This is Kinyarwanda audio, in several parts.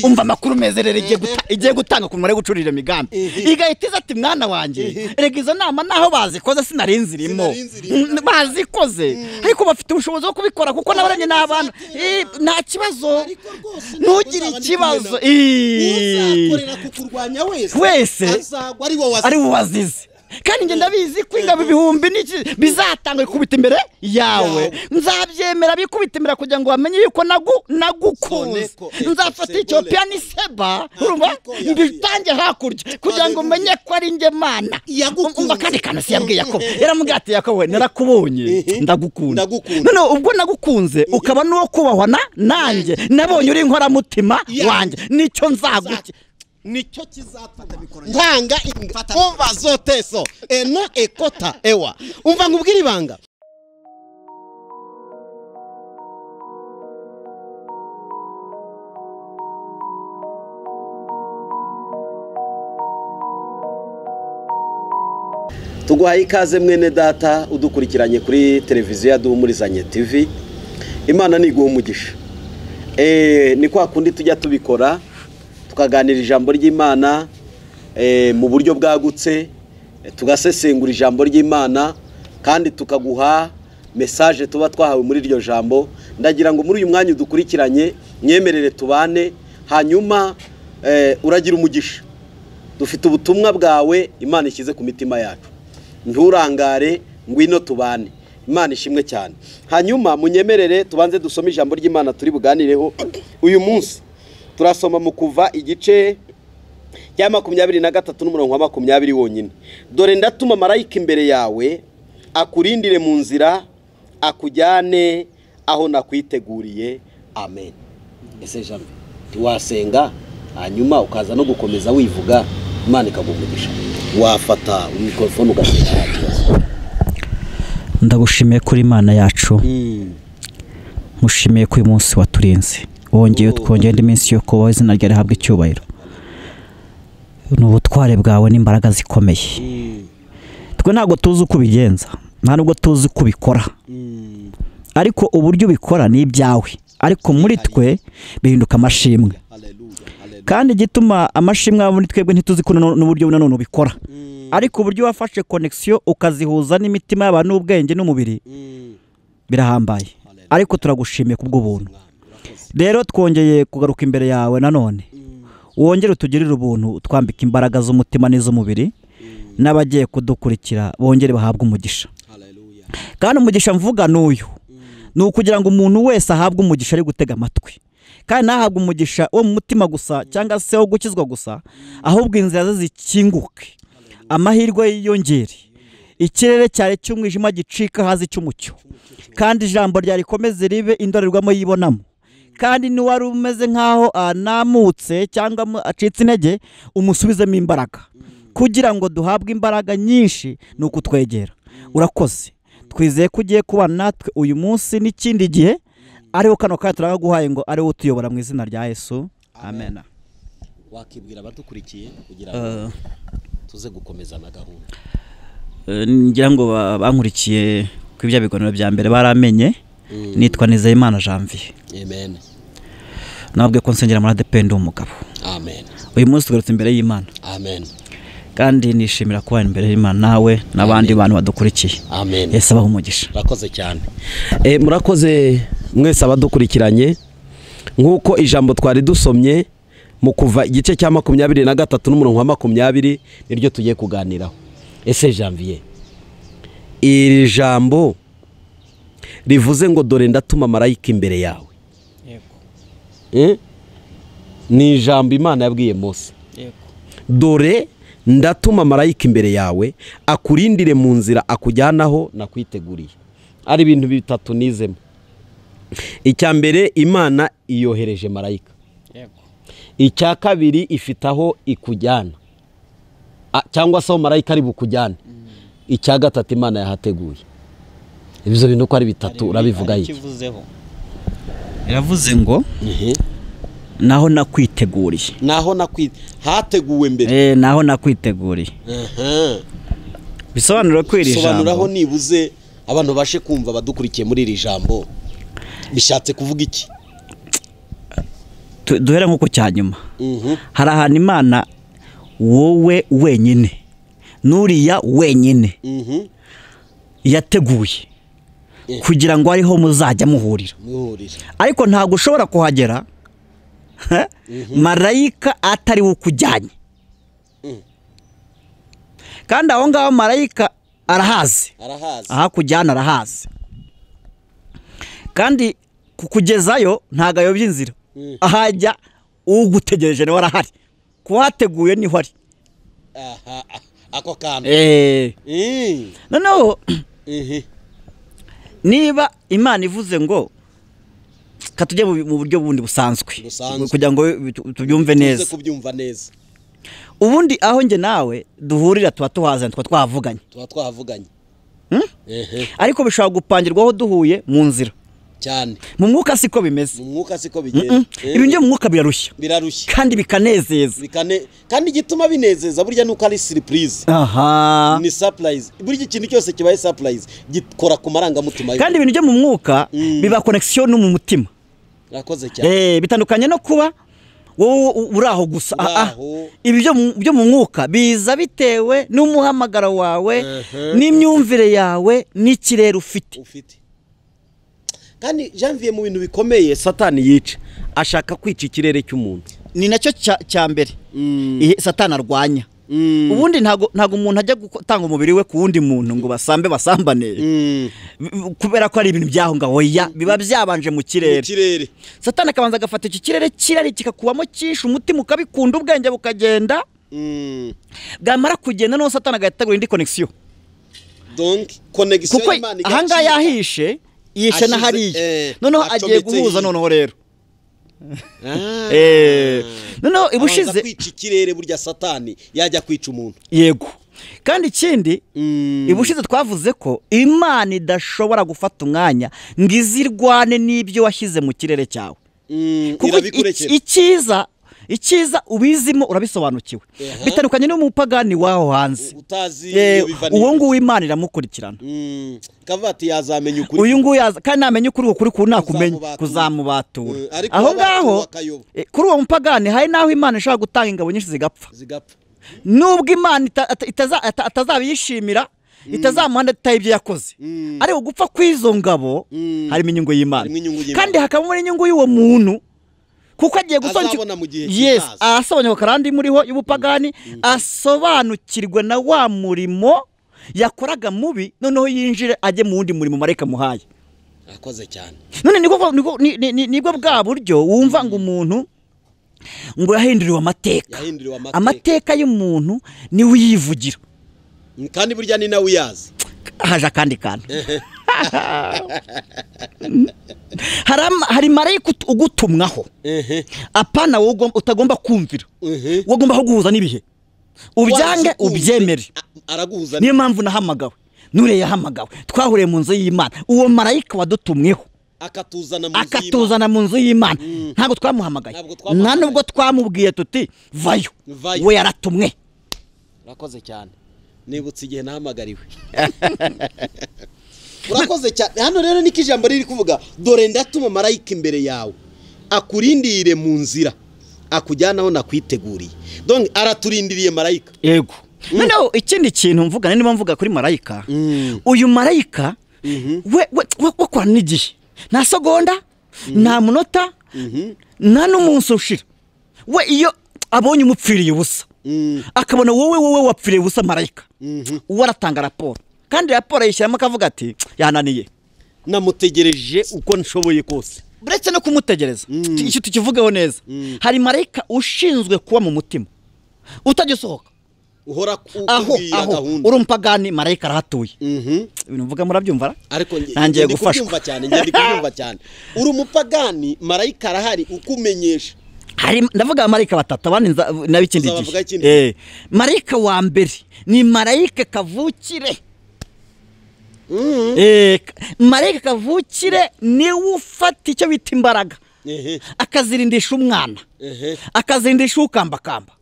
umva makuru mezerere igiye gutanga ku mure gucurira imigambi igahitiza ati mwana wanje rega izo nama naho bazikoze sinarinzirimo bazikoze ariko bafite ubushobozi bwo kubikora kuko nabaranye n'abana nta kibazo ntugire ikibazo uzakorera kukurwanya wese azagwa ari wo wazize kandi nge ndabizi kwingaba ibihumbi niki bizatanga kubita imbere yawe nzabyemera bikubita imbere kugira ngo bamenye yuko nagukunze nzafata Ethiopia ni seba urumva mbitange hakurya kugira ngo menye ko ari nge Mana umva kandi kana siyabwiye Yakobo yaramubwiye ati Yakobo narakubonye ndagukunda none ubwo nagukunze ukaba nuwo kubahwa nanjye nabonye uri inkora mutima wanjye nicyo nzaguki nicyo kizafata bikora ntanga umva zoteso eno ekota ewa umva ngubwira ibanga tuguhaye ikaze mwene data udukurikiranye kuri televiziyo ya Duhumurizanye TV. Imana ni guhumugisha ni kwa kundi tujya tubikora tukaganira ijambo ry'Imana mu buryo bwagutse tugasesengura ijambo ry'Imana kandi tukaguha message tuba twahawe muri iryo jambo. Ndagira ngo muri uyu mwanya udukurikiranye nyemerere tubane hanyuma uragira umugisha. Dufite ubutumwa bwawe Imana ishyize ku mitima yacu, nturangare ngwino tubane. Imana ishimwe cyane. Hanyuma munyemerere tubanze dusome ijambo ry'Imana turi buganireho uyu munsi. Turasoma mu Kuva igice cya 23 n'umurongo wa 20 wonyine. Dore ndatuma marayika imbere yawe akurindire mu nzira akujyane aho nakwiteguriye. Amen. Ese Janvier wasenga hanyuma ukaza no gukomeza wivuga Imana ikagumugisha. Wafata mikrofone ugasenga. Ndagushimiye kuri Imana yacu. Mushimiye ko uyu munsi waturinze. Wongeye twongeye iminsi yo kubaho izina rya rihabwa icyubahiro. N'ubutware bwawe n'imbaraga zikomeye. Twe ntago tuzi uko bigenza, nta nubwo tuzi kubikora. Ariko uburyo bikora ni ibyawe. Ariko muri twe bihinduka amashimwe. Kandi gituma amashimwe muri twebwe ntituzi ko n'uburyo nanone bikora. Ariko uburyo wafashe connection ukazihuza n'imitima y'abantu n'ubwenge n'umubiri birahambaye. Ariko turagushimiye kubwo buntu. Rero twongeye kugaruka imbere yawe nanone. Wongere utugirire ubuntu twambika imbaraga z'umutima n'iz'umubiri n'abagiye kudukurikira bongere bahabwe umugisha. Kandi umugisha mvuga n'uyu ni ukugira ngo umuntu wese ahabwe umugisha ari gutega amatwi. Kandi nahabwe umugisha wo mu mutima gusa cyangwa se wo gukizwa gusa, ahubwo inzira ze zikinguke, amahirwe yiyongere, ikirere cyari cy'umwijima gicika hazi cy'umucyo, kandi ijambo rya rikomeze ribe indorerwamo yibonamo. Kandi ni wari umeze nkaho anamutse cyangwa acitse intege umusubizemo imbaraga kugira ngo duhabwe imbaraga nyinshi nuko twegera. Urakoze, twizeye ko ugiye kubana natwe uyu munsi n'ikindi gihe, ariho kano kandi turaguhaye ngo ariho utuyobora mu izina rya Yesu. Amen. Wakibwira abadukurikiye kugira ngo tuze gukomeza na gahunda. Ngira ngo bankurikiye ku ibya bigonero bya mbere baramenye. Nitwa EV.Janvier. Amen. Nabwe ko nsengera muri depende umugabo. Amen. Uyu munsi tugarutse imbere y'Imana. Amen. Kandi nishimira kuba imbere y'Imana nawe n'abandi bantu badukurikiye. Amen. Yesu abahe umugisha. Murakoze cyane. Murakoze mwese abadukurikiranye. Nkuko ijambo twari dusomye mu Kuva igice cya 23 n'umurongo wa 20 niryo tugiye kuganiraho. Ese Janvier, iri jambo rivuze ngo dore ndatuma marayika imbere yawe. Yego. Ni ijambo Imana yabwiye Mose. Yego. Dore ndatuma marayika imbere yawe akurindire mu nzira akujyanaho nakwiteguriye. Ari ibintu bitatu nizemo. Icya mbere Imana iyohereje marayika. Yego. Icya kabiri ifitaho ikujyana. Cyangwa se marayika ari bukujyana. Icya gatatu Imana yahateguye. Ibizo bintu ko ari bitatu urabivuga iki? Iravuze ngo naho nakwiteguriye. Naho hateguwe mbere. Naho nakwiteguriye. Bisobanura ko iri jambo. Sobanuraho nibuze abantu bashe kumva badukurikiye muri iri jambo. Bishatse kuvuga iki? duhera nko ku cyanyuma hari ahantu Imana wowe wenyine nuriya wenyine yateguye kugira ngo ariho muzajya muhurira ariko ntabwo ushobora kuhagera marayika atari ukujyanye kandi aho ngaho marayika arahazi aha kujyana arahazi kandi kukugezayo ntabwo ayobya inzira ahajya ugutegereje nawe arahari kuhateguye niho ari ako kantu noneho niba Imana ivuze ngo katujye mu buryo bundi busanzwe kugira ngo tubyumve neza ubundi aho nge nawe duhurira tuba tuhazanye tuba twavuganye ariko bishobora gupangirwaho duhuye mu nzira cyane mu mwuka siko bimeze ibi nje mu mwuka birarushya kandi bikanezeza kandi igituma binezeza burya nuko ari surprise ni surprise burya ikintu cyose kibaye surprise gikora ku marangamutima kandi ibintu byo mu mwuka biba connection no mu mutima rakoze cyane bitandukanye no kuba wowe uraho gusa ibi byo mu mwuka biza bitewe n'umuhamagaro wawe n'imyumvire yawe n'ikirere ufite kandi Janvier mu bintu bikomeye Satani yica ashaka kwica ikirere cy'umuntu ni nacyo cya mbere Satani arwanya ubundi ntago umuntu ajya gutanga umubiri we ku wundi muntu ngo basambane kubera ko ari ibintu byaho ngaho biba byabanje mu kirere Satani akabanza agafata iki kirere kirari kikakubamo cyinshi umutima ukabikunda ubwenge bukagenda bwamara kugenda no Satani agategura indi connection donc connection y'Imana ahanga yahishe yishe na hariya noneho agiye guhuza noneho rero noneho ibushize kwica ikirere burya Satani yajya kwica umuntu yego kandi ikindi ibushize twavuze ko Imana idashobora gufata umwanya ngo izirwane n'ibyo washyize mu kirere cyawe kuko icyiza ubizimo urabisobanukiwe bitandukanye n'umupagani waho hanze uwo nguwo Imana iramukurikirana kavati yazamenya ukuri uyu nguwo kandi namenye ukuri nakumenya kuzamubatura aho ngaho kuri uwo mupagani hari naho Imana ishaka gutanga ingabo nyinshi zigapfa nubwo Imana atazabishimira itazamuhanda ibyo yakoze ariko gupfa kw'izo ngabo harimo inyungu y'Imana kandi hakabamo n'inyungu y'uwo muntu kuko agiye gusobanukirwa asobanukirwa kandi muriho y'ubupagani asobanukirwe na wa murimo yakoraga mubi noneho yinjire ajye mu wundi murimo mareka muhaye akoze cyane none nibwo bwa buryo wumva ngo umuntu ngo yahinduriwe amateka y'umuntu ni wiyivugira kandi burya ni nawe uyazi haje akandi kantu hari marayika ugutumwaho apana wowe utagomba kumvira wagomba guhuza n'ibihe ubyange ubyemere niyo mpamvu nahamagawe nure yahamagawe twahuriye mu nzu y'Imana uwo marayika wadutumweho akatuzana mu nzu y'Imana ntabwo twamuhamagaye nta nubwo twamubwiye tuti vayo we yaratumwe urakoze cyane nibutse igihe nahamagariwe urakoze cyane hano rero niko ijambo riri kuvuga dore ndatuma marayika imbere yawe akurindire mu nzira akujyanaho nakwiteguriye donc araturindiriye marayika yego noneho ikindi kintu mvuga niba mvuga kuri marayika uyu marayika we wakora n'igihe nta segonda nta munota nta n'umunsi ushira we iyo abonye umupfiriye ubusa akabona wowe wapfiriye ubusa marayika uwo aratanga raporo kandi raporo yishyiramo akavuga ati yananiye namutegereje uko nshoboye kose buretse no kumutegereza icyo tukivugeho neza hari marayika ushinzwe kuba mu mutima utagisohoka uhora ukubwira gahunda uri umupagani marayika arahatuye ibintu mvuga murabyumva ariko ngiye gufashwa kubyumva cyane uri umupagani marayika arahari ukumenyesha ndavuga marayika batatu abandi nabikindi gihe marayika wa mbere ni marayika kavukire marayika kavukire niwe ufata icyo bita imbaraga akazirindisha umwana, akazirindisha ukambakamba,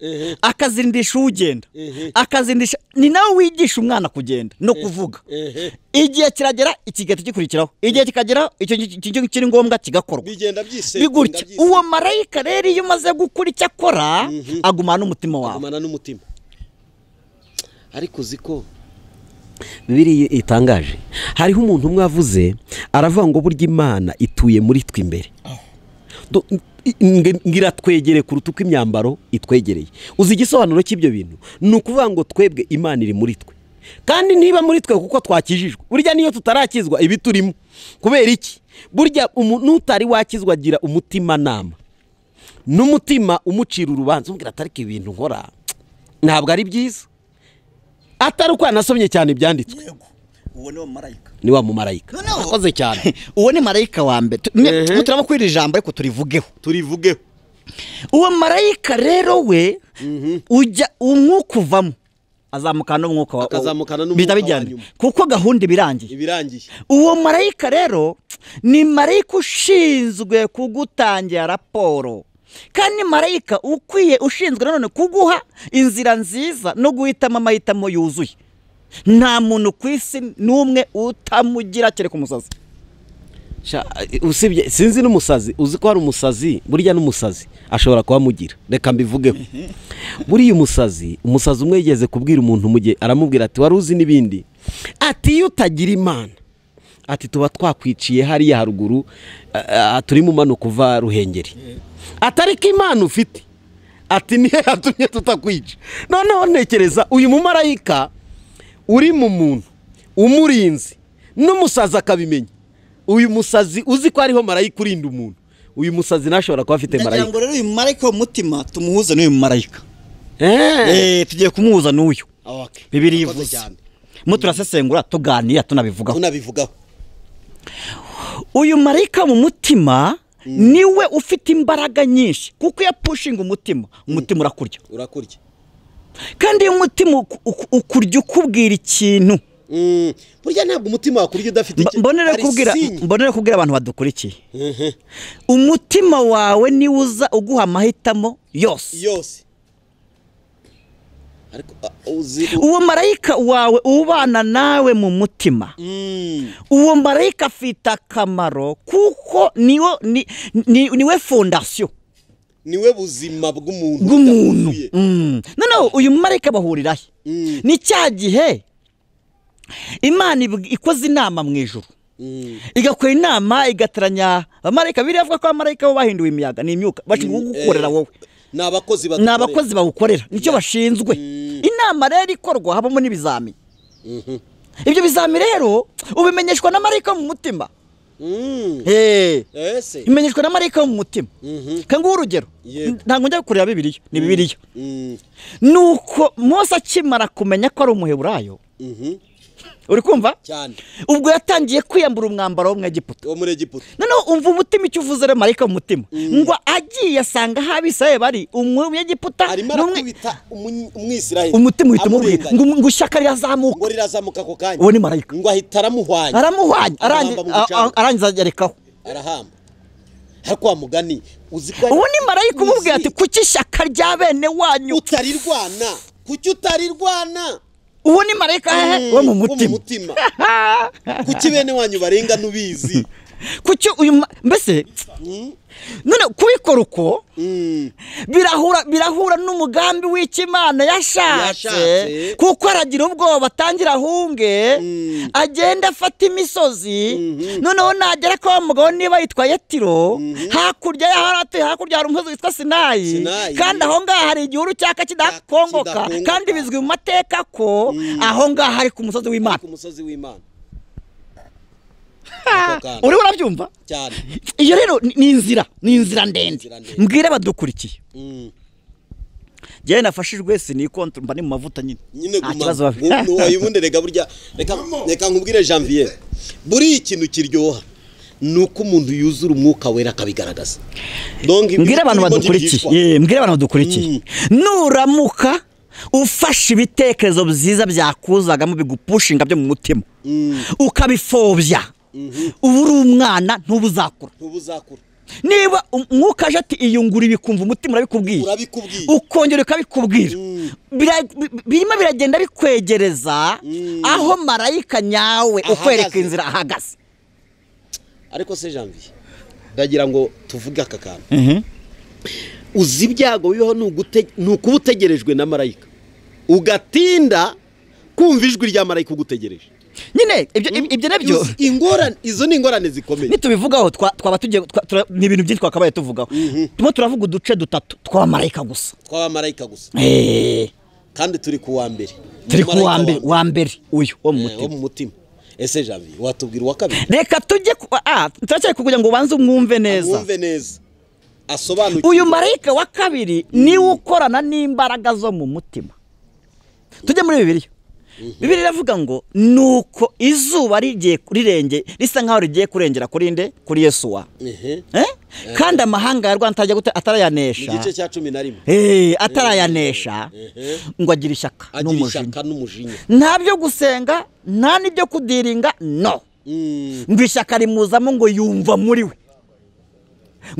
akazirindisha ugenda, akazirindisha. Ni nawe wigisha umwana kugenda no kuvuga. Igihe kiragera ikigati gikurikiraho, igihe kikagera icyo kiri ngombwa kigakorwa, bigenda byise bigutya. Uwo marayika rero iyo umaze gukura icyo akora agumana n'umutima wawe, agumana n'umutima. Ariko uziko Bibiri itangaje, hariho umuntu umwe avuze aravuga ngo burya Imana ituye muri twe imbere, ngira twegere kuruta uko imyambaro itwegereye. Uzi igisobanuro cy'ibyo bintu? Ni ukuvuga ngo twebwe Imana iri muri twe, kandi niba muri twe kuko twakijijwe. Burya niyo tutarakizwa ibi turimo. Kubera iki? Burya umuntu utari wakizwa agira umutima nama, n'umutima umucira urubanza umbwira atari ko ibintu nkora ntabwo ari byiza, atari uko anasomye cyane ibyanditswe. Uwo ni wa marayika, ni wa mumarayika akoze cyane. Uwo ni marayika wa mbere. Turaba kwira ijambo ariko turivugeho. Uwo marayika rero we ujya umwuka uvamo azamukana n'umwuka wa bijya, kuko gahunda ibirangiye. Uwo marayika rero ni marayika ushinzwe kugutangira raporo, kandi marayika ukwiye ushinzwe nanone kuguha inzira nziza no guhitamo amahitamo yuzuye. Nta muntu ku isi n'umwe utamugira kereka umusazi. Usibye sinzi n'umusazi, uzi ko hari umusazi, burya n'umusazi ashobora kuba mugira. Reka mbivugeho. Buriya umusazi umwe yigeze kubwira umuntu mugiye, aramubwira ati wari uzi n'ibindi, ati iyo utagira Imana, ati tuba twakwiciye hariya haruguru, turi mu manuka kuva Ruhengeri. Atari ko Imana ufite, ati nihe yatumye tutakwica. Noneho ntekereza uyu mumarayika uri mu muntu umurinzi n'umusazi akabimenya. Uyu musazi uzi ko ariho marayika urinda umuntu, uyu musazi nashobora kuba afite marayika. Ngo rero uyu marayika w'umutima tumuhuze n'uyu marayika. Tugiye kumuhuza n'uyu. Bibiri ivuze. Turasesengura tuganira tunabivugaho. Uyu marayika mu mutima niwe ufite imbaraga nyinshi, kuko yapushinga umutima urakurya. Kandi iyo umutima ukurya ukubwira ikintu, burya ntabwo umutima wakurya udafite iki. Mbonera kubwira abantu badukurikiye, umutima wawe ni uza uguha amahitamo yose. Uwo marayika wawe ubana nawe mu mutima, uwo marayika afite akamaro kuko niwe fondasiyo, niwe buzima bw'umuntu. Noneho uyu marayika bahurirahe? Ni cya gihe Imana ikoze inama mu ijuru, igakora inama igateranya abamarayika. Biravuga ko abamarayika bo bahinduwe imiyaga n'imyuka, bashinzwe gukorera wowe. Ni abakozi bawukorera, nicyo bashinzwe. Inama rero ikorwa habamo n'ibizami. Ibyo bizami rero ubimenyeshwa na marayika mu mutima. Imenyeshwa na marayika mu mutima. Kanguha urugero, ntabwo njya kureba Bibiliya, ni Bibiliya. Nuko Mose akimara kumenya ko ari umuheburayo, uri kumva cyane, ubwo yatangiye kwiyambura umwambaro wo mu Egiputa. Noneho umva umutima icyo uvuze rero marayika mu mutima, ngo agiye asanga habisiraye bari Egiputa umwisirayeli, umutima uhita umubwira ngo ishyaka rirazamuka ako kanya. Uwo ni marayika, ngo ahita aramuhwanya arangiza agerekaho arahamba. Ariko wa mugani uzi ko uwo ni marayika umubwira ati kuki ishyaka rya bene wanyu utarirwana, kuki utarirwana. Uwo ni marayika wo mu mutima. Kuki bene wanyu barenga nubizi, kuki uyu mbese none kubikora uko birahura n'umugambi w'Imana yashatse, kuko aragira ubwoba atangira ahunge, agenda afata imisozi. Noneho nagera kwa mugabo niba yitwa Yetiro, hakurya hari umusozi witwa Sinayi, kandi aho ngaho hari igihuru cyaka kidakongoka, kandi bizwi mu mateka ko aho ngaho hari ku musozi w'Imana. Uri urabyumva cyane? Iyo rero ni inzira ndende. Mbwire badukurikiye, Jye nafashijwe sinikontra mba ni mu mavuta nyine. Kibazo wayibunde rega burya reka nkubwire Janvier, buri ikintu kiryoha nuko umuntu yuzura umwuka wera akabigaragaza. Mbwire abantu badukurikiye, nuramuka ufashe ibitekerezo byiza byakuzagamo bigupushinga byo mu mutima, ukabifobya, ubu uri umwana ntubuzakura. niba umwuka aje ati iyungura ibikumva umutima urabikubwira ukongera ukabikubwira birimo biragenda bikwegereza aho marayika nyawe ukwereka inzira ahagaze. Ariko se Janvier ndagira ngo tuvuge aka kantu uzi ibyago bibaho nukuba utegerejwe na marayika ugatinda kumva ijwi rya marayika ugutegereje nyine ibyo nabyo ingorane izo ni ingorane zikomeye nitubivugaho twaba tugiye ni ibintu byinshi twakabaye tuvugaho tumo turavuga uduce dutatu tw'amarayika gusa kandi turi ku wa mbere uyu wo mu mutima. Ese Janvier watubwira uwa kabiri? Reka tujye turacyari kugira ngo ubanze umwumve neza asobanuye. Uyu marayika wa kabiri ni ukorana n'imbaraga zo mu mutima. Tujye muri Bibiliya. Bibiliya iravuga ngo nuko izuba rigiye rirenge risa nkaho rigiye kurengera kuri nde kuri Yesuwa. Kandi amahanga ya Rwanda atarayanesha. Mu gice cya 11. Atarayanesha ngo agira ishyaka n'umujinya. Ntabyo gusenga nta nibyo kudiringa no. Ngo ishyaka rimuzamo ngo yumva muri we.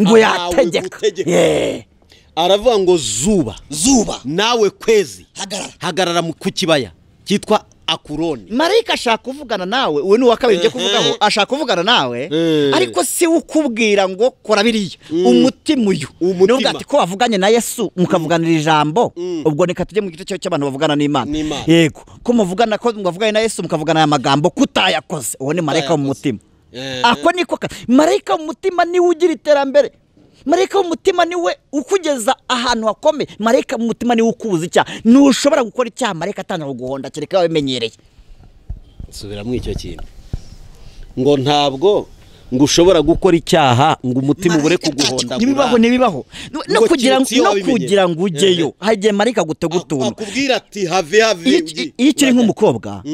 Ngo yategeka. Aravuga ngo zuba nawe kwezi hagarara ku kibaya kitwa Akuroni. Marayika ashaka kuvugana nawe, uwe ni uwa kabiri ngiye kuvugaho, ashaka kuvugana nawe ariko si ukubwira ngo kora biriya umutima uyu nubwo ati ko wavuganye na Yesu mukavuganira ijambo ubwo nika tujye mu gice cy'abantu bavugana n'Imana. Yego ko muvugana ko muvuganye na Yesu mukavugana aya magambo kutayakoze, uwo ni marayika mu mutima. Ako niko marayika mu mutima ni ugira iterambere. Marayika mu mutima niwe ukugeza ahantu hakome. Marayika mu mutima niwe ukubuza icyaha. Ntushobora gukora icyaha marayika atanga guhonda kereka wabimenyereye. Subira mu icyo kintu ngo ntabwo ngo ushobora gukora icyaha ngo umutima ubure kuguhonda. Nibibaho no kugira ngo ujyeyo hagiye marayika gutegutuntu akubwira ati have iyo kiri nk'umukobwa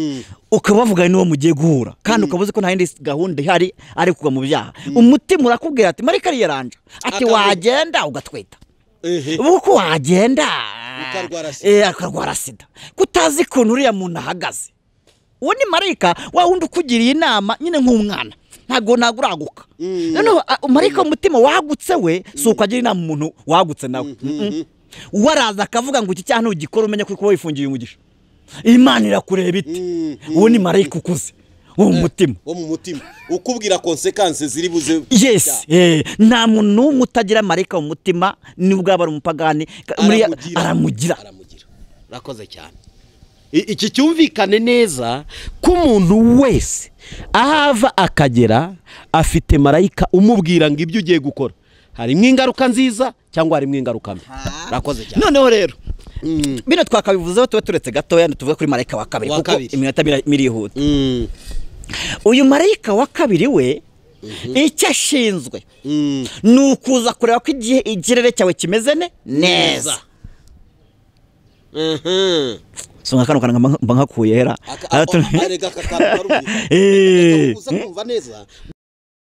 ukabavugana n'uwo mugiye guhura kandi ukabuze ko nta yindi gahunda ihari ari kugwa mu byaha, umutima urakubwira ati marayika yaranje ati wagenda ugatwita uko wagenda akarwara sida kutazi kuntu uriya muntu ahagaze. Uwo ni marayika wa wundi ukugiriye inama nyine nk'umwana ntago uraguka. Noneho marayika mu mutima wagutse we si ukagira inama umuntu wagutse nawe. Waraza akavuga ngo iki cyaha ntugikora umenye ko wifungiye umugisha. Imana irakureba iti uwo ni marayika ukuze wo mu mutima ukubwira consequences ziri buze. Yes nta muntu mutagira marayika mu mutima nibwo aba ari umupagani aramugira. Rakoze cyane. Iki cyumvikane neza ko umuntu wese ahava akagera afite marayika umubwira ngo ibyo ugiye gukora harimo ingaruka nziza cyangwa harimo ingaruka mbi. Rakoze cyane. Noneho rero bino twakabivuzeho tuba turetse gatoya tuvuge kuri marayika wa kabiri kuko iminota mirihuta. Uyu marayika wa kabiri we icyo ashinzwe ni ukuza kureba ko igihe ikirere cyawe kimeze neza. So ngakano kana mba nkakuye hera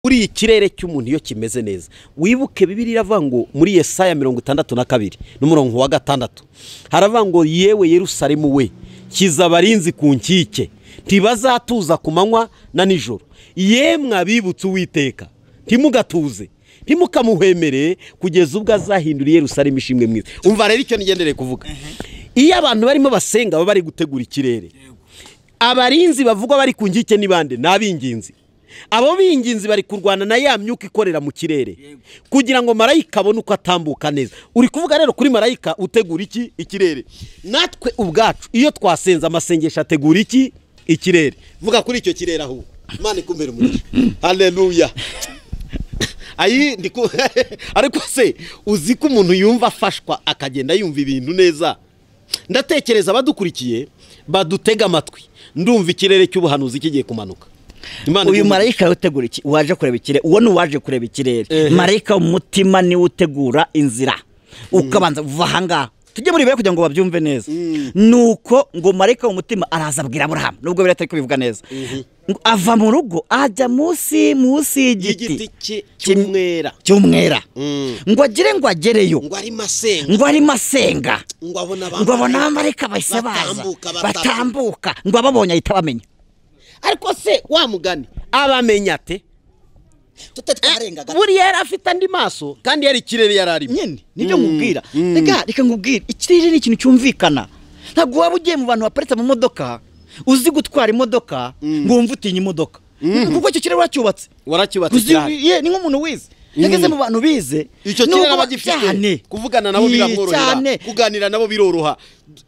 uri ikirere cy'umuntu iyo kimeze neza. Wibuke Bibiliya iravuga ngo muri Yesaya 62 n'umurongo wa 6 haravuga ngo yewe Yerusalemu we kiza abarinzi ku nkike ntibazatuza ku manywa na nijoro, yemwe abibutse Uwiteka ntimugatuze ntimukamuhwemere kugeza ubwo azahindura Yerusalemu ishimwe mwiza. Umva rero icyo nigendereye kuvuga. Iyo abantu barimo basenga baba bari gutegura ikirere, abarinzi bavugwa bari ku nkike nibande n'abinginzi. Abo binginzi bari kurwana na ya myuka ikorera mu kirere kugira ngo marayika abone uko atambuka neza. Uri kuvuga rero kuri marayika utegura iki ikirere. Natwe ubwacu iyo twasenza amasengesho ategura iki ikirere. Vuga kuri icyo kirere aho Imana ikumbere umugisha. Haleluya. Ayi ndiko ariko se uzi ko umuntu yumva afashwa akagenda yumva ibintu neza. Ndatekereza badukurikiye badutega amatwi ndumva ikirere cy'ubuhanuzi kigiye kumanuka. Uyu marayika utegura iki waje kureba ikirere, uwo nuwaje kureba ikirere. Marayika umutima ni utegura inzira ukabanza vahanga tujye muri bere kugira ngo babyumve neza. Nuko ngo marayika umutima araza abwira Abraham nubwo biratari kubivuga neza. Ava mu rugo ajya munsi y'igiti cy'umwera ngo agire ngo agereyo ngo ari masenga ngo abona amarayika bahise baza batambuka ngo ababonye ahita bamenya. Ariko se wa mugani abamenya ate tutatwarengaga buriya yari afite andi maso kandi yari ikirere yari arimo nyine nibyo nkubwira reka nkubwire ikirere ni ikintu cyumvikana ntabwo waba ugiye mu bantu baparitse mu modoka uzi gutwara imodoka ngo wumve utinya imodoka kuko icyo kirere waracyubatse cyane ni nk'umuntu wize yageze mu bantu bize icyo kirere abagifite kuvugana nabo biramworohera kuganira nabo biroroha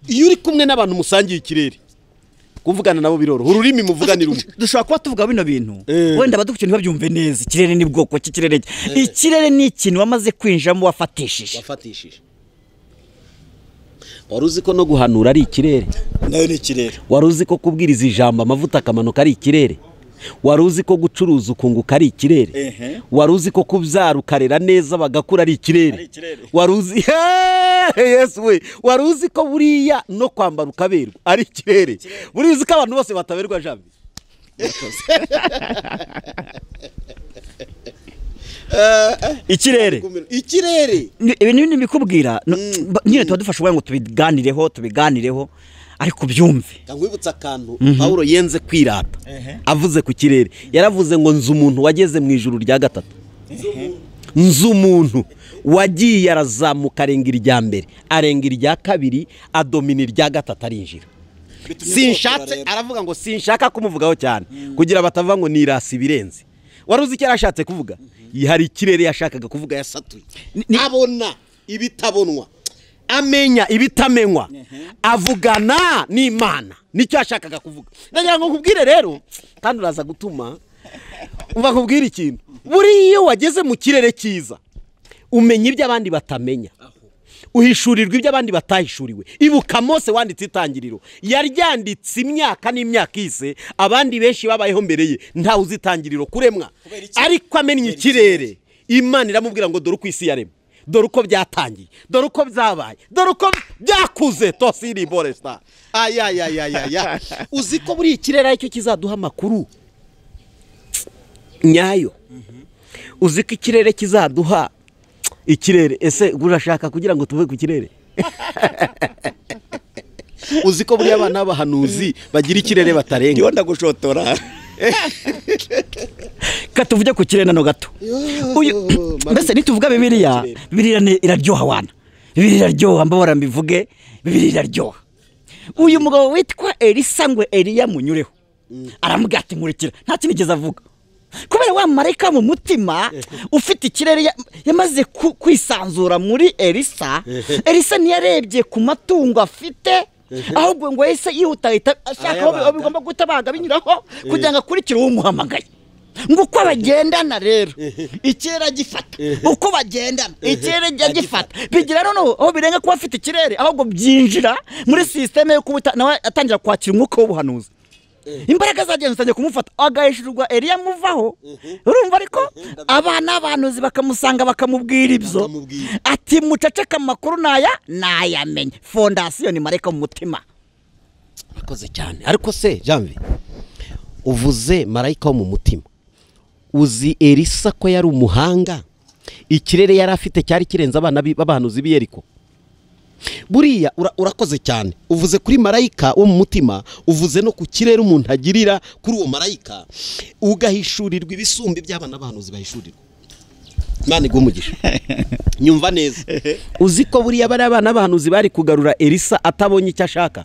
iyo uri kumwe n'abantu musangiye ikirere kuvugana nabo biroroha ururimi muvuganira umwe dushobora kuba tuvuga bino bintu wenda badukurikiye ntibabyumve neza ikirere ni bwoko cy'ikirere ikirere ni ikintu wamaze kwinjiramo wafatishije wari uzi ko no guhanura ari ikirere nayo ni ikirere wari uzi ko kubwiriza ijambo amavuta akamanuka ari ikirere wari uzi ko gucuruza ukunguka ari ikirere wari uzi ko kubyara ukarera neza bagakura ari ikirere wari uzi yesu we wari uzi ko buriya no kwambara ukaberwa ari ikirere buriya uzi ko abantu bose bataberwa Janvier ikirere ibintu ni bikubwira nyine tuba dufasha ngo tubiganireho ariko byumve ngwibutsa akantu Paulo yenze kwirata avuze ku kirere yaravuze ngo nzu umuntu wageze mu ijuru rya gatatu nzu umuntu wagiye arazamuka arenga irya mbere arenga irya kabiri adomina irya gatatu arinjira sinshatse aravuga ngo sinshaka kumuvugaho cyane kugira batavuga ngo nirasi birenze wari uzi icyo yarashatse kuvuga hari ikirere yashakaga kuvuga yasatuye abona ibitabonwa amenya ibitamenywa avugana n'Imana nicyo yashakaga kuvuga ndagira ngo nkubwire rero kandi uraza gutuma ubakubwira ikintu buriya wageze mu kirere cyiza umenya ibyo abandi batamenya uhishurirwa ibyo abandi batahishuriwe ibuka Mose wanditse itangiriro yaryanditse imyaka n'imyaka ise abandi benshi babayeho mbere ye ntawe uzitangiriro kuremwa ariko amenya ikirere Imana iramubwira ngo dore uko isi yaremwe dore uko byatangiye dore uko byabaye dore uko byakuze tosiri boresta aya uzi ko buri ikirere aricyo kizaduha amakuru nyayo uzi ko ikirere kizaduha ikirere ese urashaka kugira ngo tuve ku kirere uzi ko buri abana b'abahanuzi bagira ikirere batarenga ndiho ndagushotora katuvuge ku kirere nano gato mbese nituvuga bibiliya iraryoha wana bibiliya iraryoha mbabara mbivuge bibiliya iraryoha uyu mugabo witwa Elisa ngo Eliya munyureho aramubwira ati nkurikira nta kintu kigeze avuga kubera wa marayika mu mutima ufite ikirere yamaze kwisanzura muri Elisa ntiyarebye ku matungo afite ahubwo ngo yese yihutahita ashaka aho bigomba gutabaga binyuraho kugira ngo akurikire uwo muhamagaye ngo uko bagendana rero ikirere gifata uko bagendana ikirere gifata bigira rero aho birenga kuba afite ikirere ahubwo byinjira muri systeme yo kubuta nawe atangira kwakira umwuka w'ubuhanuzi imbaraga zagenze kumufata agahishurwa Eliya muvaho urumva ariko abana abanuzi bakamusanga bakamubwira ibyo ati muceceka amakuru nayamenye fondasiyo ni marayika mu mutima akoze cyane ariko se Janvier uvuze marayika wo mu mutima uzi Elisa ko yari umuhanga ikirere yari afite cyari kirenze abana b'abahanuzi b'Iyeriko buriya urakoze cyane uvuze kuri marayika wo mu mutima uvuze no ku kirere umuntu agirira kuri uwo marayika ugahishurirwa ibisumbi by'abana b'abahanuzi bahishurirwa Imana igumugisha nyumva neza uzi ko buriya bari abana b'abahanuzi bari kugarura Elisa atabonye icyo ashaka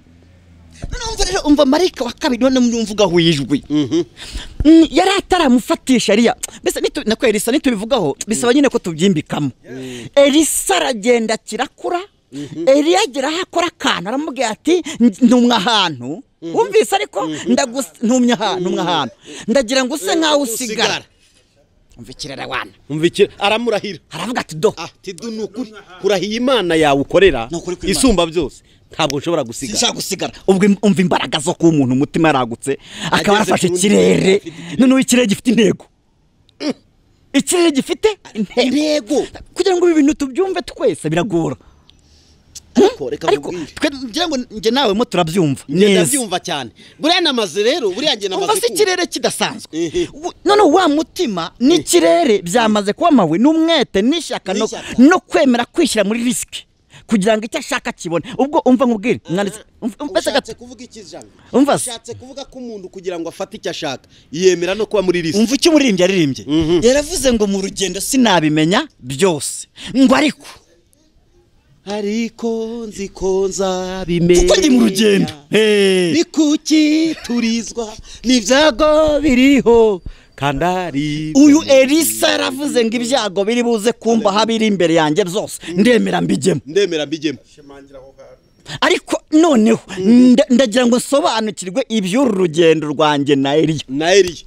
umva marayika wa kabiri none mumvuga hwijwi yari ataramufatisha Eliya mbese nako Elisa nitubivugaho bisaba nyine ko tubyimbikamo Elisa aragenda kirakura Eliya agira akora akantu aramubwira ati ntumwa ahantu wumvise ariko ntumya ahantu ndagira ngo use nkaho usigara umvikirera wana aramurahira aravuga ati do nukuri kurahiye Imana yawe ukorera isumba byose ntabwo nshobora gusigara umva imbaraga zo kuba umuntu umutima yaragutse akaba arafashe ikirere noneho ikirere gifite intego ikirere gifite intego kugira ngo ibi bintu tubyumve twese biragora ariko ngira ngo nge nawe mo turabyumva neza ndabyumva cyane buriya namaze rero buriya nge namaze umva ikirere kidasanzwe none wa mutima n'ikirere byamaze kuba mawe n'umwete n'ishyaka no kwemera kwishyira muri risk kugira ngo icyo ashaka kibone. Ubwo umva nkubwire mwanditse ushatse kuvuga iki Janvier? Umva ushatse kuvuga ko umuntu kugira ngo afate icyo ashaka yemera no kuba muri list. Umva icyo umuririmbyi yaririmbye. Yaravuze ngo mu rugendo sinabimenya byose ngo ariko nziko nzabimenya kuko ndi mu rugendo. Ni kuki turizwa n'ibyago biriho kandari. Uyu Elisa yaravuze ngo ibyago biri buze kumba habiri imbere yanjye byose ndemera mbijyemo. Ariko noneho ndagira ngo nsobanukirwe iby'uru rugendo rwanjye na Eliya.